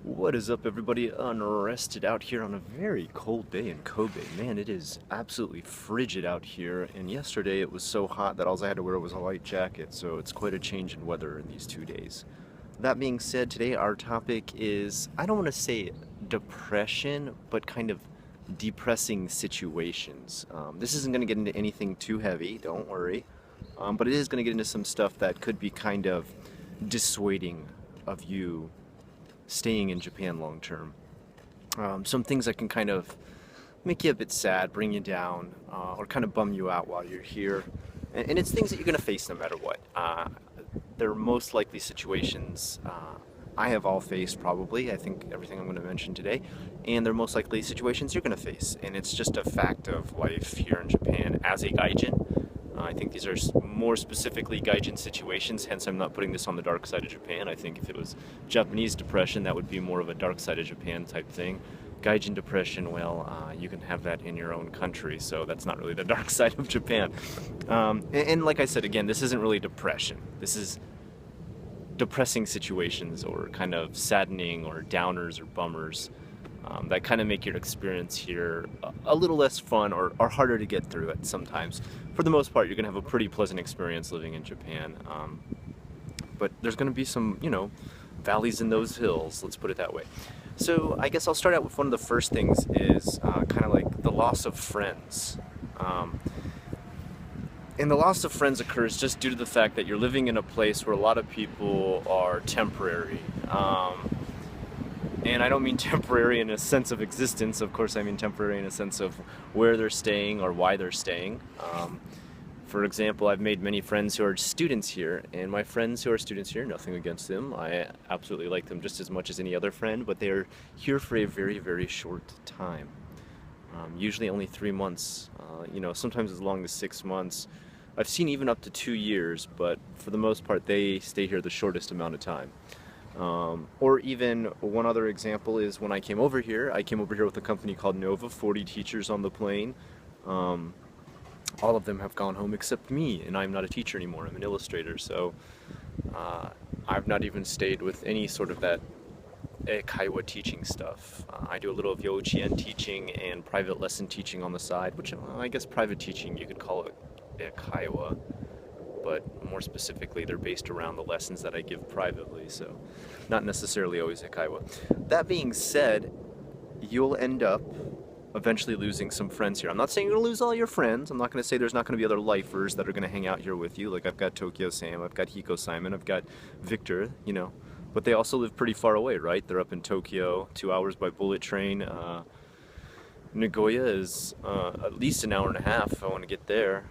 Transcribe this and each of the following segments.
What is up, everybody? Unrested out here on a very cold day in Kobe. Man, it is absolutely frigid out here, and yesterday it was so hot that all I had to wear was a light jacket, so it's quite a change in weather in these 2 days. That being said, today our topic is, I don't want to say depression, but kind of depressing situations. This isn't going to get into anything too heavy, don't worry, but it is going to get into some stuff that could be kind of dissuading of you staying in Japan long term. Some things that can kind of make you a bit sad, bring you down, or kind of bum you out while you're here. And it's things that you're going to face no matter what. They're most likely situations I have all faced probably. I think everything I'm going to mention today. And they're most likely situations you're going to face. And it's just a fact of life here in Japan as a gaijin. I think these are more specifically gaijin situations, hence I'm not putting this on the dark side of Japan. I think if it was Japanese depression, that would be more of a dark side of Japan type thing. Gaijin depression, well, you can have that in your own country, so that's not really the dark side of Japan. And like I said, again, this isn't really depression. This is depressing situations or kind of saddening or downers or bummers that kind of make your experience here a little less fun or harder to get through it sometimes. For the most part, you're going to have a pretty pleasant experience living in Japan. But there's going to be some, valleys in those hills, let's put it that way. So I guess I'll start out with one of the first things is kind of like the loss of friends. And the loss of friends occurs just due to the fact that you're living in a place where a lot of people are temporary. And I don't mean temporary in a sense of existence. Of course, I mean temporary in a sense of where they're staying or why they're staying. For example, I've made many friends who are students here, and my friends who are students here, nothing against them. I absolutely like them just as much as any other friend, but they're here for a very, very short time. Usually only 3 months, sometimes as long as 6 months. I've seen even up to 2 years, but for the most part, they stay here the shortest amount of time. Or even one other example is when I came over here with a company called Nova, 40 teachers on the plane. All of them have gone home except me, and I'm not a teacher anymore, I'm an illustrator, so I've not even stayed with any sort of that Kaiwa teaching stuff. I do a little of Yochien teaching and private lesson teaching on the side, which I guess private teaching you could call it Kaiwa. But more specifically, they're based around the lessons that I give privately, so not necessarily always Kaiwa. That being said, you'll end up eventually losing some friends here. I'm not saying you're going to lose all your friends. I'm not going to say there's not going to be other lifers that are going to hang out here with you. Like I've got Tokyo Sam, I've got Hiko Simon, I've got Victor, But they also live pretty far away, right? They're up in Tokyo, 2 hours by bullet train. Nagoya is at least an hour and a half if I want to get there.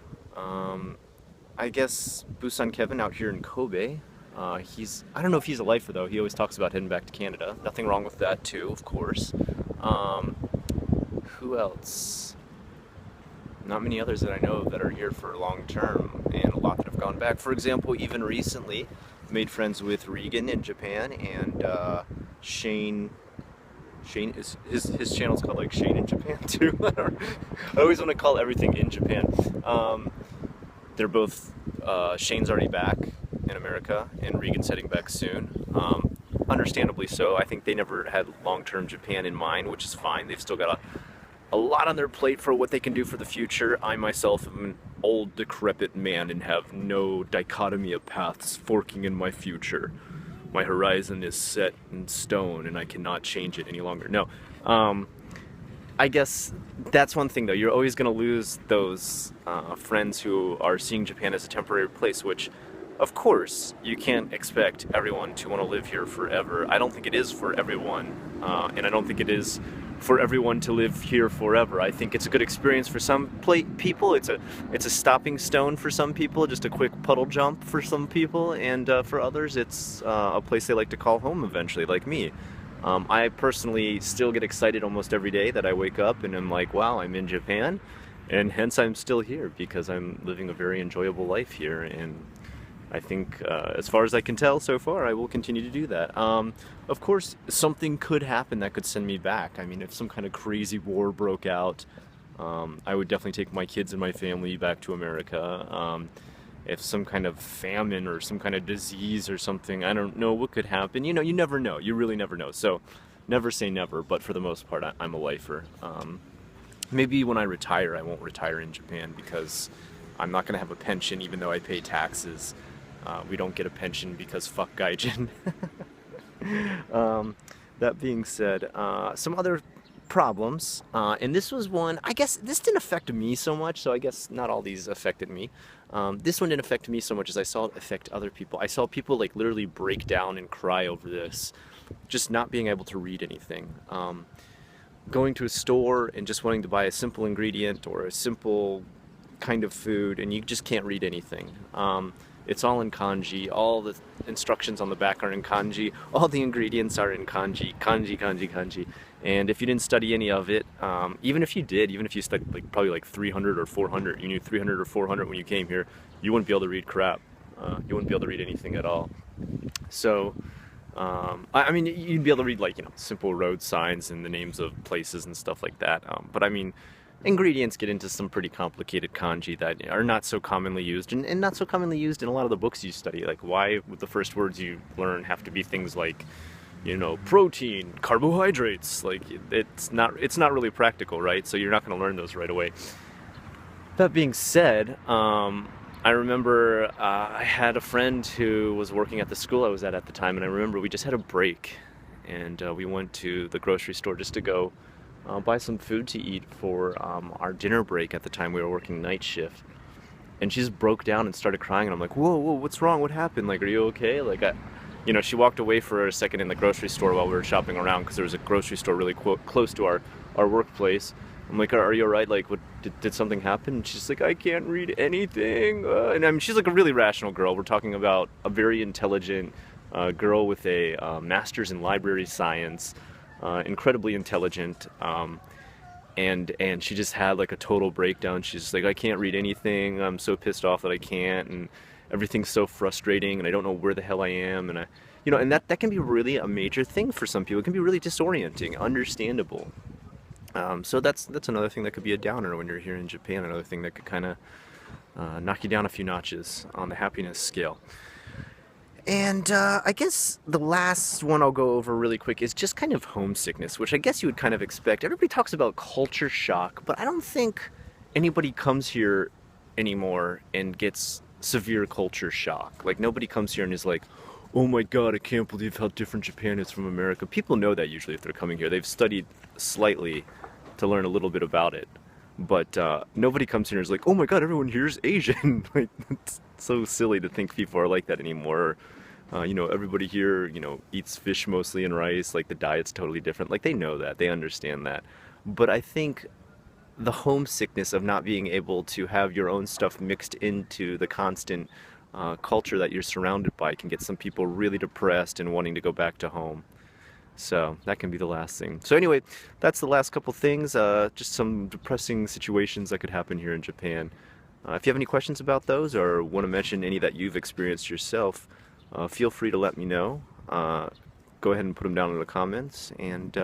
I guess Busan Kevin out here in Kobe, I don't know if he's a lifer though, he always talks about heading back to Canada. Nothing wrong with that too, of course. Who else? Not many others that I know of that are here for long term, and a lot that have gone back. For example, even recently, made friends with Regan in Japan, and Shane is his channel's called like Shane in Japan too. I always want to call everything in Japan. They're both, Shane's already back in America, and Regan's heading back soon. Understandably so. I think they never had long-term Japan in mind, which is fine. They've still got a lot on their plate for what they can do for the future. I myself am an old, decrepit man and have no dichotomy of paths forking in my future. My horizon is set in stone, and I cannot change it any longer. No. I guess that's one thing though, you're always going to lose those friends who are seeing Japan as a temporary place, which of course you can't expect everyone to want to live here forever. I don't think it is for everyone, and I don't think it is for everyone to live here forever. I think it's a good experience for some people, it's a stopping stone for some people, just a quick puddle jump for some people, and for others it's a place they like to call home eventually, like me. I personally still get excited almost every day that I wake up and I'm like, wow, I'm in Japan, and hence I'm still here because I'm living a very enjoyable life here, and I think as far as I can tell so far I will continue to do that. Of course something could happen that could send me back. I mean, if some kind of crazy war broke out, I would definitely take my kids and my family back to America. if some kind of famine or some kind of disease or something, I don't know what could happen. You know, you never know. You really never know. So never say never, but for the most part, I'm a lifer. Maybe when I retire, I won't retire in Japan because I'm not going to have a pension even though I pay taxes. We don't get a pension because fuck Gaijin. That being said, some other problems, and this was one, I guess this didn't affect me so much, so I guess not all these affected me. This one didn't affect me so much as I saw it affect other people. I saw people like literally break down and cry over this, just not being able to read anything. Going to a store and just wanting to buy a simple ingredient or a simple kind of food, and you just can't read anything. It's all in kanji, all the instructions on the back are in kanji, all the ingredients are in kanji, kanji, kanji, kanji. And if you didn't study any of it, even if you did, even if you studied like probably like 300 or 400, you knew 300 or 400 when you came here, you wouldn't be able to read crap. You wouldn't be able to read anything at all. So, I mean, you'd be able to read like, you know, simple road signs and the names of places and stuff like that. But I mean, ingredients get into some pretty complicated kanji that are not so commonly used, and not so commonly used in a lot of the books you study. Like, why would the first words you learn have to be things like, you know, protein, carbohydrates? Like, it's not really practical, right? So you're not going to learn those right away. That being said, I remember I had a friend who was working at the school I was at the time, and I remember we just had a break, and we went to the grocery store just to go buy some food to eat for our dinner break at the time. We were working night shift, and she just broke down and started crying, and I'm like, whoa, what's wrong? What happened? Like, are you okay? Like, you know, she walked away for a second in the grocery store while we were shopping around because there was a grocery store really close to our workplace. I'm like, are you alright? Like, what, did something happen? And she's like, I can't read anything. And I mean, she's like a really rational girl. We're talking about a very intelligent girl with a master's in library science, incredibly intelligent, and she just had like a total breakdown. She's just like, I can't read anything. I'm so pissed off that I can't, and everything's so frustrating, and I don't know where the hell I am, and you know, and that can be really a major thing for some people. It can be really disorienting, understandable. So that's another thing that could be a downer when you're here in Japan. Another thing that could kind of knock you down a few notches on the happiness scale. And I guess the last one I'll go over really quick is just kind of homesickness, which I guess you would kind of expect. Everybody talks about culture shock, but I don't think anybody comes here anymore and gets severe culture shock. Like, nobody comes here and is like, oh my god, I can't believe how different Japan is from America. People know that usually if they're coming here. They've studied slightly to learn a little bit about it. But nobody comes here and is like, oh my god, everyone here is Asian. Like, it's so silly to think people are like that anymore. You know, everybody here, you know, eats fish mostly and rice. Like, the diet's totally different. Like, they know that. They understand that. But I think the homesickness of not being able to have your own stuff mixed into the constant culture that you're surrounded by can get some people really depressed and wanting to go back to home. So that can be the last thing. So anyway, that's the last couple things, just some depressing situations that could happen here in Japan. If you have any questions about those or want to mention any that you've experienced yourself, feel free to let me know. Go ahead and put them down in the comments, and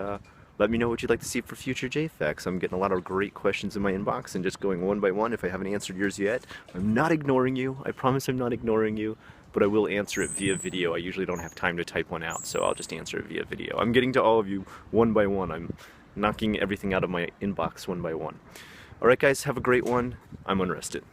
let me know what you'd like to see for future JFAQs. I'm getting a lot of great questions in my inbox and just going one by one. If I haven't answered yours yet, I'm not ignoring you. I promise I'm not ignoring you, but I will answer it via video. I usually don't have time to type one out, so I'll just answer it via video. I'm getting to all of you one by one. I'm knocking everything out of my inbox one by one. Alright guys, have a great one. I'm unrested.